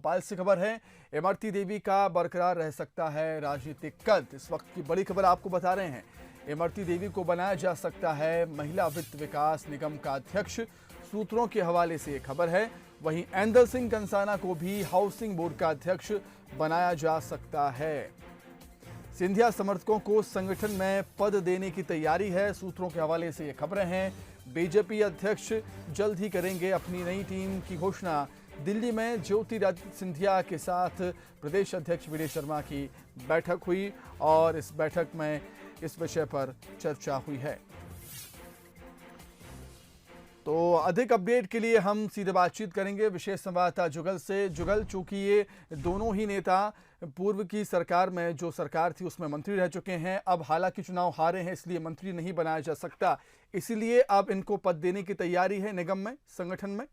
भोपाल से खबर है, इमरती देवी का बरकरार रह सकता है राजनीतिक कद। इस वक्त की बड़ी खबर आपको बता रहे हैं। इमरती देवी को बनाया जा सकता है महिला वित्त विकास निगम का अध्यक्ष। सूत्रों के हवाले से यह खबर है। वहीं ऐंदल सिंह कंसाना को भी हाउसिंग बोर्ड का अध्यक्ष बनाया जा सकता है। सिंधिया समर्थकों को संगठन में पद देने की तैयारी है। सूत्रों के हवाले से ये खबरें हैं। बीजेपी अध्यक्ष जल्द ही करेंगे अपनी नई टीम की घोषणा। दिल्ली में ज्योतिरादित्य सिंधिया के साथ प्रदेश अध्यक्ष वीडी शर्मा की बैठक हुई और इस बैठक में इस विषय पर चर्चा हुई है। तो अधिक अपडेट के लिए हम सीधे बातचीत करेंगे विशेष संवाददाता जुगल से। जुगल, चूंकि ये दोनों ही नेता पूर्व की सरकार में जो सरकार थी उसमें मंत्री रह चुके हैं, अब हालांकि चुनाव हारे हैं इसलिए मंत्री नहीं बनाया जा सकता, इसीलिए अब इनको पद देने की तैयारी है निगम में, संगठन में।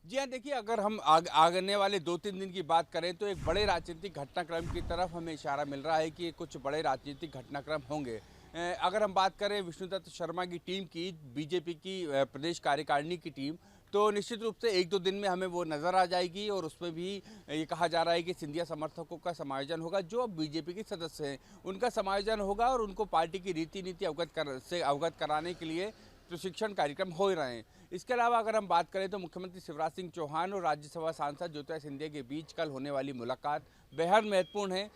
जी हाँ, देखिए, अगर हम आगने वाले 2-3 दिन की बात करें तो एक बड़े राजनीतिक घटनाक्रम की तरफ हमें इशारा मिल रहा है कि कुछ बड़े राजनीतिक घटनाक्रम होंगे। अगर हम बात करें विष्णुदत्त शर्मा की टीम की, बीजेपी की प्रदेश कार्यकारिणी की टीम, तो निश्चित रूप से 1-2 दिन में हमें वो नज़र आ जाएगी और उसमें भी ये कहा जा रहा है कि सिंधिया समर्थकों का समायोजन होगा। जो अब बीजेपी के सदस्य हैं उनका समायोजन होगा और उनको पार्टी की रीति नीति अवगत कराने के लिए प्रशिक्षण कार्यक्रम हो रहे हैं। इसके अलावा अगर हम बात करें तो मुख्यमंत्री शिवराज सिंह चौहान और राज्यसभा सांसद ज्योतिरादित्य सिंधिया के बीच कल होने वाली मुलाकात बेहद महत्वपूर्ण है।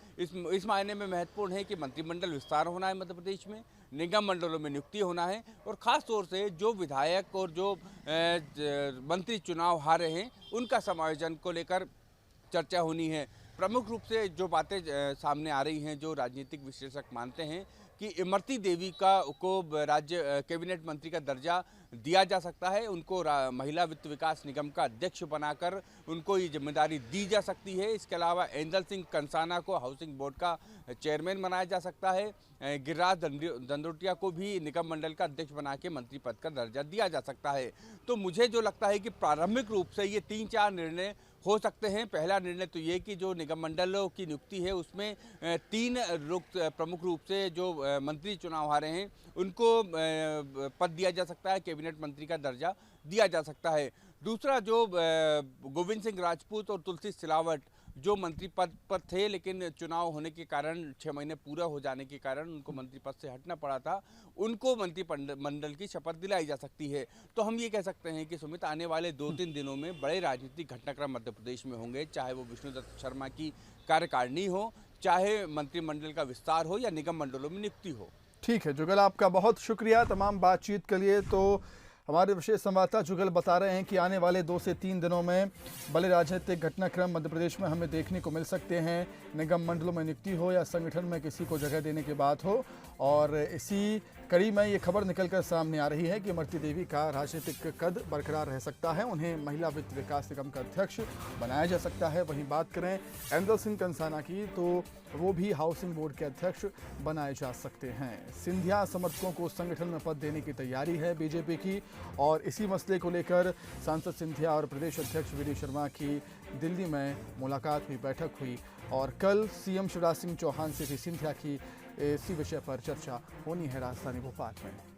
इस मायने में महत्वपूर्ण है कि मंत्रिमंडल विस्तार होना है मध्य प्रदेश में, निगम मंडलों में नियुक्ति होना है और ख़ास तौर से जो विधायक और जो मंत्री चुनाव हारे हैं उनका समायोजन को लेकर चर्चा होनी है। प्रमुख रूप से जो बातें सामने आ रही हैं, जो राजनीतिक विश्लेषक मानते हैं कि इमरती देवी को राज्य कैबिनेट मंत्री का दर्जा दिया जा सकता है, उनको महिला वित्त विकास निगम का अध्यक्ष बनाकर उनको ये जिम्मेदारी दी जा सकती है। इसके अलावा ऐंदल सिंह कंसाना को हाउसिंग बोर्ड का चेयरमैन बनाया जा सकता है। गिरिराज दंडोतिया को भी निगम मंडल का अध्यक्ष बना के मंत्री पद का दर्जा दिया जा सकता है। तो मुझे जो लगता है कि प्रारंभिक रूप से ये 3-4 निर्णय हो सकते हैं। पहला निर्णय तो ये कि जो निगम मंडलों की नियुक्ति है उसमें 3 प्रमुख रूप से जो मंत्री चुनाव हारे हैं उनको पद दिया जा सकता है, कैबिनेट मंत्री का दर्जा दिया जा सकता है। दूसरा, जो गोविंद सिंह राजपूत और तुलसी सिलावट जो मंत्री पद पर थे लेकिन चुनाव होने के कारण 6 महीने पूरा हो जाने के कारण उनको मंत्री पद से हटना पड़ा था, उनको मंत्रिमंडल की शपथ दिलाई जा सकती है। तो हम ये कह सकते हैं कि सुमित, आने वाले 2-3 दिनों में बड़े राजनीतिक घटनाक्रम मध्य प्रदेश में होंगे, चाहे वो विष्णुदत्त शर्मा की कार्यकारिणी हो, चाहे मंत्रिमंडल का विस्तार हो या निगम मंडलों में नियुक्ति हो। ठीक है जुगल, आपका बहुत शुक्रिया तमाम बातचीत के लिए। तो हमारे विशेष संवाददाता जुगल बता रहे हैं कि आने वाले 2 से 3 दिनों में बड़े राजनीतिक घटनाक्रम मध्य प्रदेश में हमें देखने को मिल सकते हैं। निगम मंडलों में नियुक्ति हो या संगठन में किसी को जगह देने की बात हो, और इसी कड़ी में ये खबर निकलकर सामने आ रही है कि इमरती देवी का राजनीतिक कद बरकरार रह सकता है, उन्हें महिला वित्त विकास निगम का अध्यक्ष बनाया जा सकता है। वहीं बात करें ऐंदल सिंह कंसाना की तो वो भी हाउसिंग बोर्ड के अध्यक्ष बनाए जा सकते हैं। सिंधिया समर्थकों को संगठन में पद देने की तैयारी है बीजेपी की, और इसी मसले को लेकर सांसद सिंधिया और प्रदेश अध्यक्ष वीडी शर्मा की दिल्ली में मुलाकात हुई, बैठक हुई, और कल सीएम शिवराज सिंह चौहान से भी सिंधिया की इसी विषय पर चर्चा होनी है राजधानी भोपाल में।